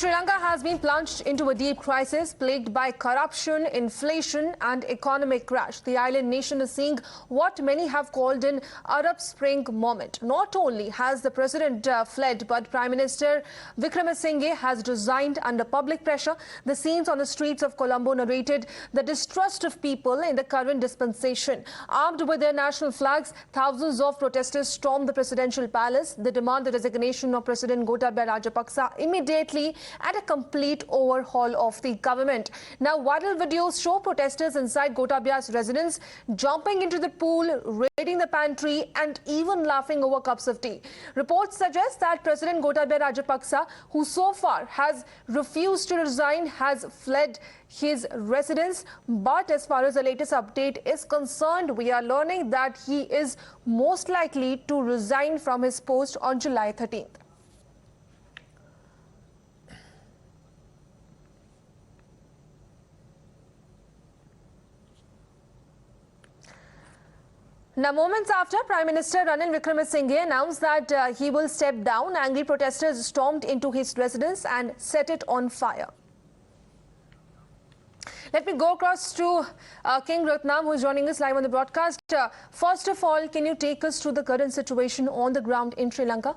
Sri Lanka has been plunged into a deep crisis plagued by corruption, inflation and economic crash. The island nation is seeing what many have called an Arab Spring moment. Not only has the president fled, but Prime Minister Wickremesinghe has resigned under public pressure. The scenes on the streets of Colombo narrated the distrust of people in the current dispensation. Armed with their national flags, thousands of protesters stormed the presidential palace. They demand the resignation of President Gotabaya Rajapaksa immediately and a complete overhaul of the government. Now, viral videos show protesters inside Gotabaya's residence jumping into the pool, raiding the pantry and even laughing over cups of tea. Reports suggest that President Gotabaya Rajapaksa, who so far has refused to resign, has fled his residence. But as far as the latest update is concerned, we are learning that he is most likely to resign from his post on July 13th. Now, moments after Prime Minister Ranil Wickremesinghe announced that he will step down, angry protesters stormed into his residence and set it on fire. Let me go across to King Ratnam, who is joining us live on the broadcast. First of all, can you take us through the current situation on the ground in Sri Lanka?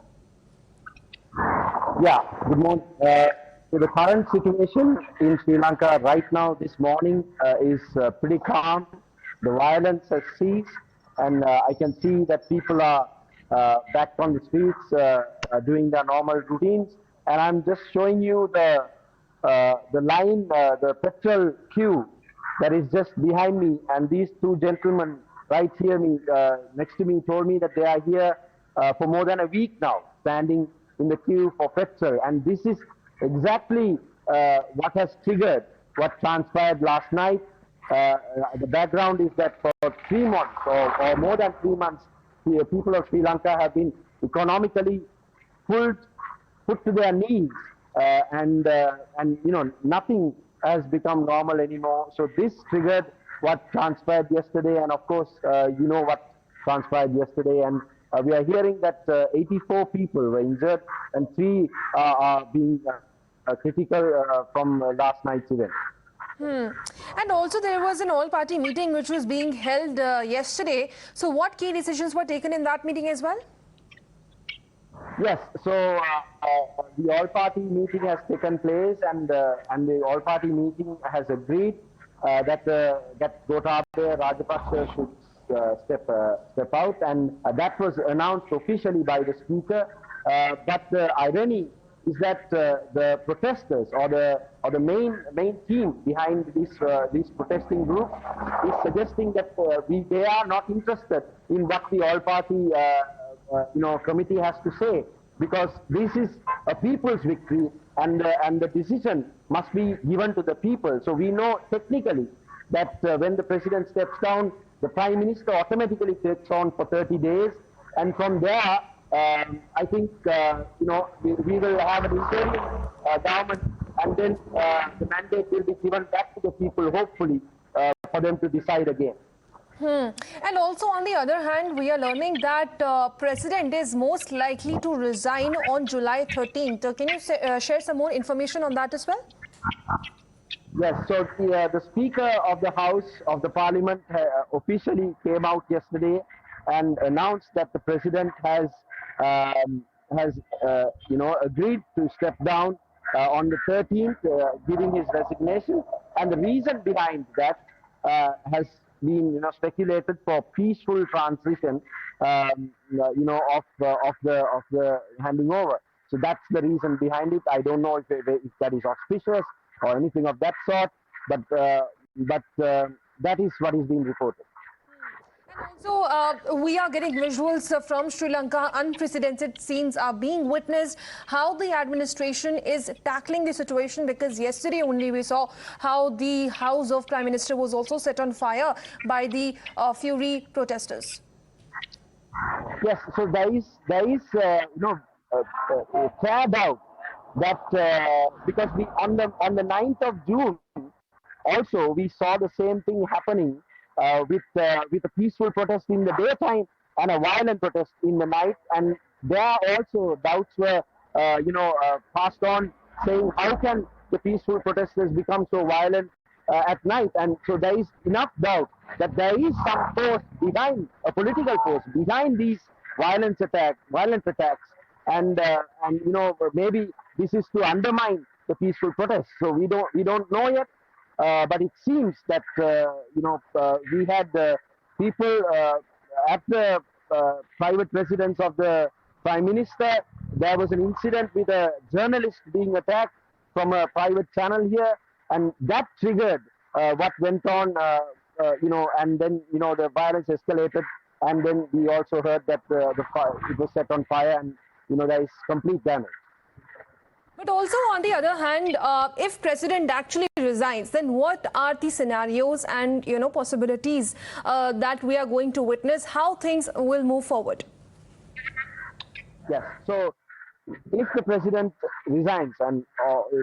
Yeah, good morning. So the current situation in Sri Lanka right now, this morning, is pretty calm. The violence has ceased. And I can see that people are back on the streets doing their normal routines. And I'm just showing you the line, the petrol queue that is just behind me. And these two gentlemen right here next to me told me that they are here for more than a week now, standing in the queue for petrol. And this is exactly what has triggered what transpired last night. The background is that for 3 months or more than 3 months, the people of Sri Lanka have been economically put to their knees, and nothing has become normal anymore. So this triggered what transpired yesterday, and of course you know what transpired yesterday, and we are hearing that 84 people were injured and 3 are being critical from last night's event. And also there was an all-party meeting which was being held yesterday. So what key decisions were taken in that meeting as well? Yes, so the all-party meeting has taken place, and the all-party meeting has agreed that Gotabaya Rajapaksa should step out, and that was announced officially by the speaker. But the irony is that the protesters or the main team behind this protesting group is suggesting that they are not interested in what the all-party committee has to say, because this is a people's victory, and the decision must be given to the people. So we know technically that when the president steps down, the prime minister automatically takes on for 30 days, and from there I think we will have an interim government, and then the mandate will be given back to the people, hopefully, for them to decide again. And also, on the other hand, we are learning that President is most likely to resign on July 13th. Can you share some more information on that as well? Yes, so the Speaker of the House of the Parliament officially came out yesterday and announced that the President has agreed to step down on the 13th, giving his resignation. And the reason behind that has been speculated for peaceful transition of the handing over. So that's the reason behind it. I don't know if that is auspicious or anything of that sort, but that is what is being reported. And also, we are getting visuals from Sri Lanka. Unprecedented scenes are being witnessed. How the administration is tackling the situation, because yesterday only we saw how the house of Prime Minister was also set on fire by the fury protesters. Yes, so there is fair doubt that because on the 9th of June also we saw the same thing happening. With a peaceful protest in the daytime and a violent protest in the night, and there also doubts were passed on saying how can the peaceful protesters become so violent at night. And so there is enough doubt that there is some force behind, a political force behind these violent attacks, and maybe this is to undermine the peaceful protests. So we don't know yet, but it seems that we had people at the private residence of the Prime Minister. There was an incident with a journalist being attacked from a private channel here, and that triggered what went on, and then the violence escalated, and then we also heard that it was set on fire, and there is complete damage. But also, on the other hand, if President actually resigns, then what are the scenarios and possibilities that we are going to witness? How things will move forward? Yes. So, if the president resigns, and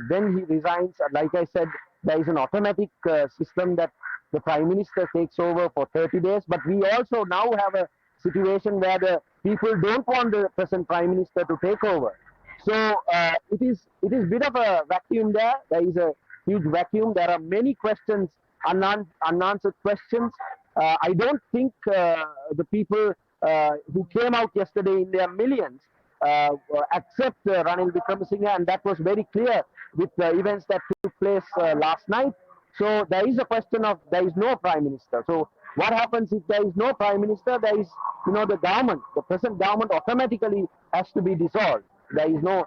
when he resigns, like I said, there is an automatic system that the Prime Minister takes over for 30 days. But we also now have a situation where the people don't want the present Prime Minister to take over. So it is a bit of a vacuum there. There is a huge vacuum. There are many questions, unanswered questions. I don't think the people who came out yesterday in their millions accept Ranil Wickremesinghe, and that was very clear with the events that took place last night. So there is a question of there is no Prime Minister. So what happens if there is no Prime Minister? There is, the government, the present government automatically has to be dissolved. There is no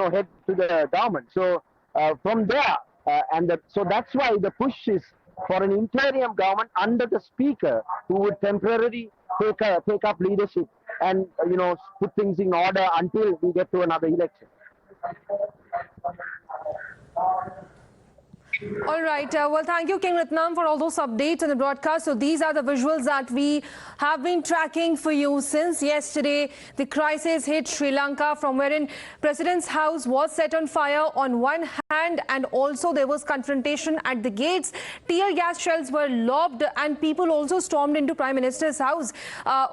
head to the government. So from there, so that's why the push is for an interim government under the speaker who would temporarily take up leadership and put things in order until we get to another election. All right. Well, thank you, King Ratnam, for all those updates on the broadcast. So these are the visuals that we have been tracking for you since yesterday. The crisis hit Sri Lanka, from wherein President's house was set on fire on one hand, and also there was confrontation at the gates. Tear gas shells were lobbed, and people also stormed into Prime Minister's house,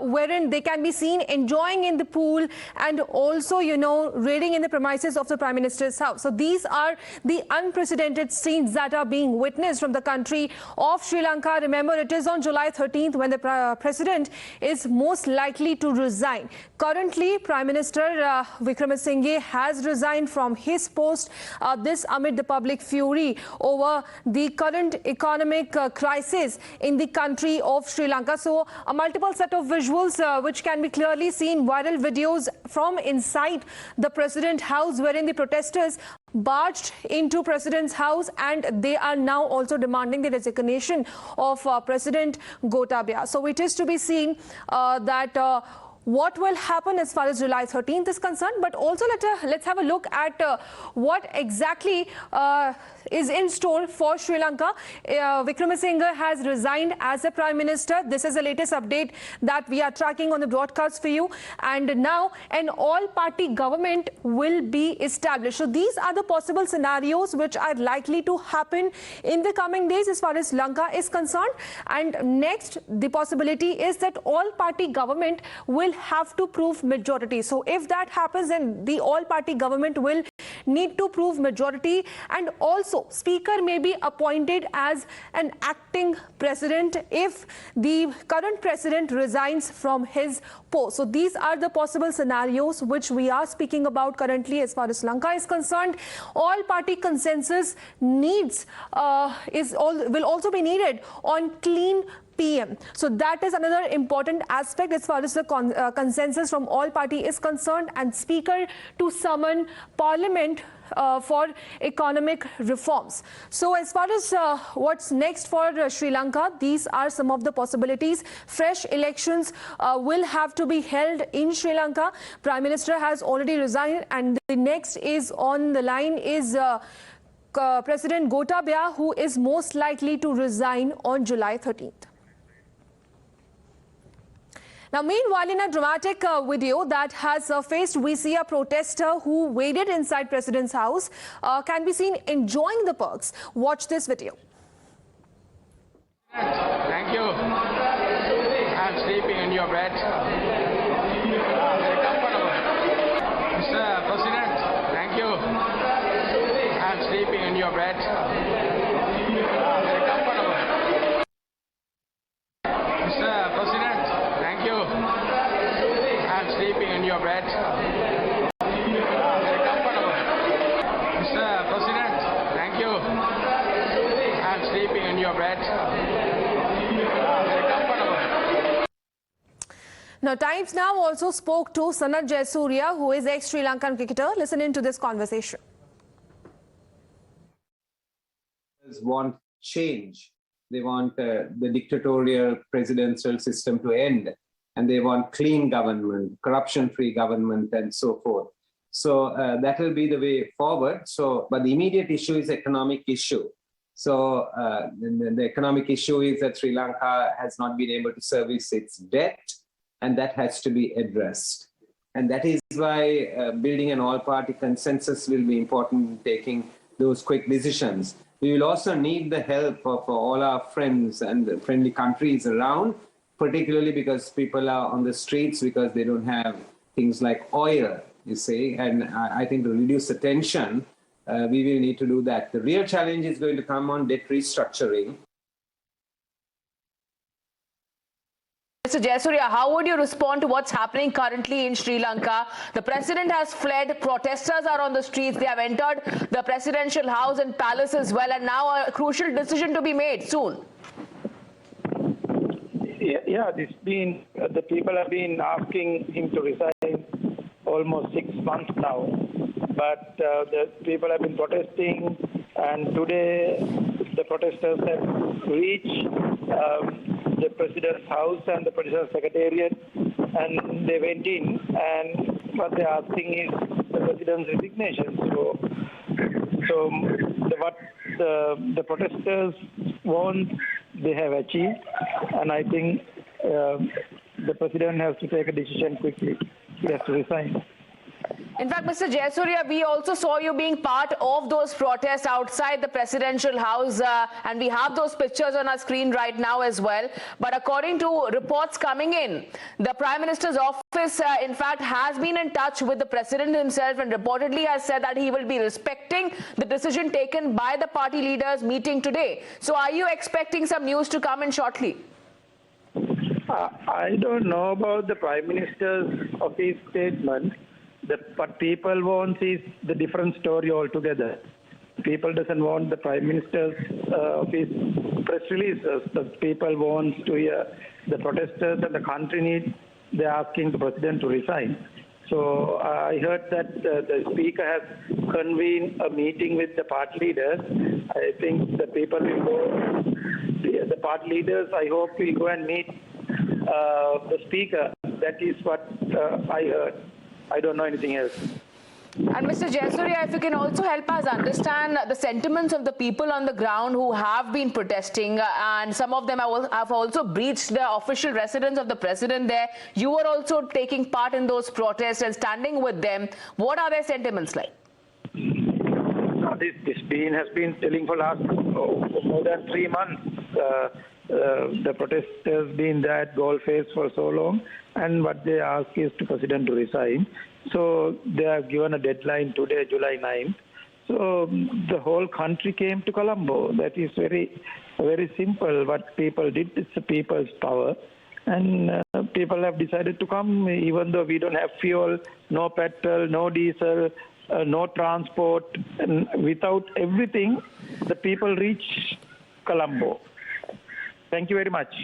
wherein they can be seen enjoying in the pool and also, raiding in the premises of the Prime Minister's house. So these are the unprecedented scenes that are being witnessed from the country of Sri Lanka. Remember, it is on July 13th when the president is most likely to resign. Currently, Prime Minister Wickremesinghe has resigned from his post, this amid the public fury over the current economic crisis in the country of Sri Lanka. So a multiple set of visuals which can be clearly seen, viral videos from inside the President House, wherein the protesters barged into President's house, and they are now also demanding the resignation of President Gotabaya. So it is to be seen that what will happen as far as July 13th is concerned, but also let's have a look at what exactly is in store for Sri Lanka. Wickremesinghe has resigned as a Prime Minister. This is the latest update that we are tracking on the broadcast for you. And now an all-party government will be established. So these are the possible scenarios which are likely to happen in the coming days as far as Lanka is concerned. And next, the possibility is that all-party government will have to prove majority. So if that happens, then the all-party government will need to prove majority, and also speaker may be appointed as an acting president if the current president resigns from his post. So these are the possible scenarios which we are speaking about currently as far as Lanka is concerned. All party consensus needs will also be needed on clean PM. So that is another important aspect as far as the consensus from all party is concerned, and speaker to summon parliament for economic reforms. So as far as what's next for Sri Lanka, these are some of the possibilities. Fresh elections will have to be held in Sri Lanka. Prime Minister has already resigned, and the next is on the line is President Gotabaya, who is most likely to resign on July 13th. Now, meanwhile, in a dramatic video that has surfaced, we see a protester who waited inside President's house can be seen enjoying the perks. Watch this video. Thank you. I'm sleeping in your bed. Mr. President, thank you. sleeping in your bed. Very comfortable. Mr. President, thank you. I'm sleeping in your bed. Very comfortable. Mr. President, thank you. I'm sleeping in your bed. Very comfortable. Now, Times Now also spoke to Sanat Jayasuriya, who is ex-Sri Lankan cricketer. Listen in to this conversation. Want change. They want the dictatorial presidential system to end, and they want clean government, corruption-free government, and so forth. So that will be the way forward. So, but the immediate issue is economic issue. So the economic issue is that Sri Lanka has not been able to service its debt, and that has to be addressed. And that is why building an all-party consensus will be important in taking those quick decisions. We will also need the help of all our friends and the friendly countries around, particularly because people are on the streets because they don't have things like oil, you see. And I think to reduce the tension, we will need to do that. The real challenge is going to come on debt restructuring. Mr. Jayasuriya, how would you respond to what's happening currently in Sri Lanka? The president has fled, protesters are on the streets, they have entered the presidential house and palace as well, and now a crucial decision to be made soon. Yeah, this been the people have been asking him to resign almost 6 months now, but the people have been protesting, and today the protesters have reached the president's house and the president's secretariat, and they went in, and what they're asking is the president's resignation. So what the protesters want, they have achieved, and I think the president has to take a decision quickly. He has to resign. In fact, Mr. Jayasuriya, we also saw you being part of those protests outside the presidential house, and we have those pictures on our screen right now as well. But according to reports coming in, the Prime Minister's office, in fact, has been in touch with the president himself and reportedly has said that he will be respecting the decision taken by the party leaders meeting today. So are you expecting some news to come in shortly? I don't know about the Prime Minister's office statement. What people want is the different story altogether. People doesn't want the Prime Minister's office press releases. The people want to hear the protesters and the country need. They're asking the president to resign. So I heard that the speaker has convened a meeting with the party leaders. I think the people will go. The party leaders, I hope, will go and meet the speaker. That is what I heard. I don't know anything else. And Mr. Jayasuriya, if you can also help us understand the sentiments of the people on the ground who have been protesting, and some of them have also breached the official residence of the president there. You were also taking part in those protests and standing with them. What are their sentiments like? This has been telling for last more than 3 months. The protest has been that goal face for so long, and what they ask is the president to resign. So they have given a deadline today, July 9th. So the whole country came to Colombo. That is very simple. What people did, it's the people's power. And people have decided to come, even though we don't have fuel, no petrol, no diesel, no transport. And without everything, the people reach Colombo. Thank you very much.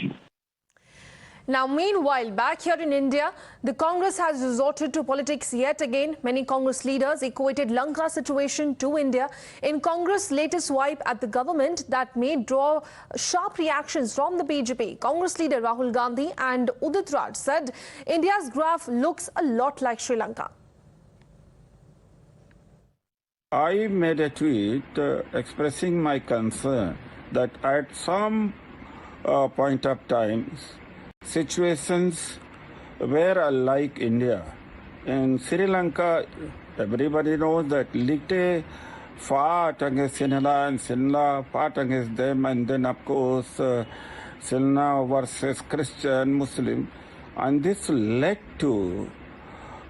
Now, meanwhile, back here in India, the Congress has resorted to politics yet again. Many Congress leaders equated Lanka's situation to India. In Congress' latest swipe at the government that may draw sharp reactions from the BJP, Congress leader Rahul Gandhi and Udit Raj said India's graph looks a lot like Sri Lanka. I made a tweet expressing my concern that at some point of time, situations were unlike India. In Sri Lanka, everybody knows that Lite fought against Sinhala and Sinhala fought against them, and then of course Sinhala versus Christian, Muslim, and this led to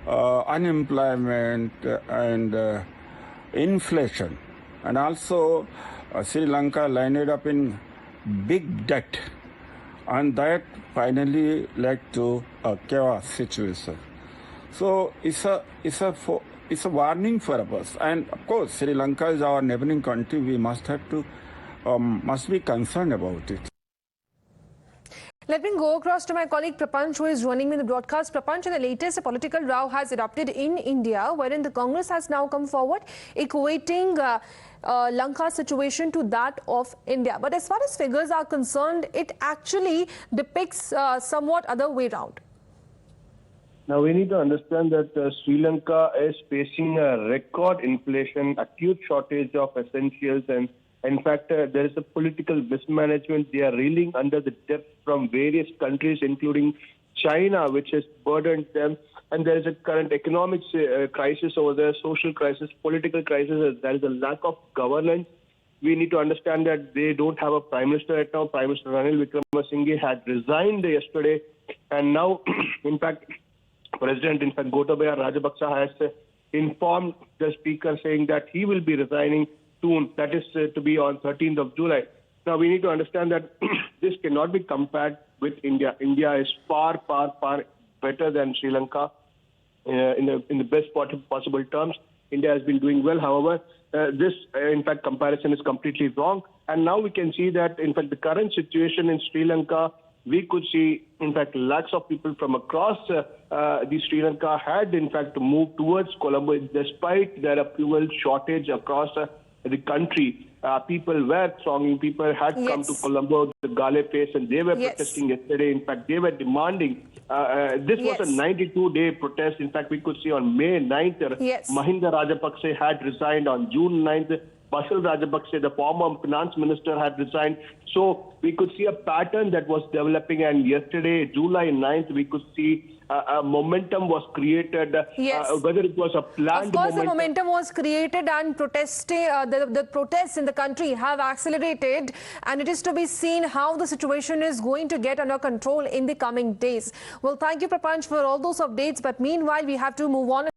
unemployment and inflation. and also Sri Lanka landed up in big debt, and that finally led to a chaos situation. So it's a warning for us, and of course Sri Lanka is our neighboring country. We must be concerned about it. Let me go across to my colleague Prapanch, who is joining me in the broadcast. Prapanch, the latest political row has erupted in India, wherein the Congress has now come forward, equating Lanka's situation to that of India. But as far as figures are concerned, it actually depicts somewhat other way round. Now we need to understand that Sri Lanka is facing a record inflation, acute shortage of essentials, and in fact, there is a political mismanagement. They are reeling under the debt from various countries, including China, which has burdened them. And there is a current economic crisis over there, social crisis, political crisis. There is a lack of governance. We need to understand that they don't have a prime minister right now. Prime Minister Ranil Wickremesinghe had resigned yesterday. And now, in fact, President Gotabaya Rajapaksa has informed the speaker saying that he will be resigning soon, that is to be on 13th of July. Now, we need to understand that this cannot be compared with India. India is far, far, far better than Sri Lanka in the best possible terms. India has been doing well. However, this, in fact, comparison is completely wrong. And now we can see that, in fact, the current situation in Sri Lanka, we could see, in fact, lakhs of people from across the Sri Lanka had, in fact, moved towards Colombo, despite there a fuel shortage across the country. People were thronging. People had come to Colombo, the Gale face, and they were protesting yesterday. In fact, they were demanding. This was a 92-day protest. In fact, we could see on May 9th, Mahinda Rajapaksa had resigned. On June 9th, Basil Rajapaksa, the former finance minister, had resigned. So we could see a pattern that was developing. And yesterday, July 9th, we could see a momentum was created, whether it was a planned momentum. Of course, the momentum was created, and the protests in the country have accelerated, and it is to be seen how the situation is going to get under control in the coming days. Well, thank you, Prapanch, for all those updates, but meanwhile, we have to move on.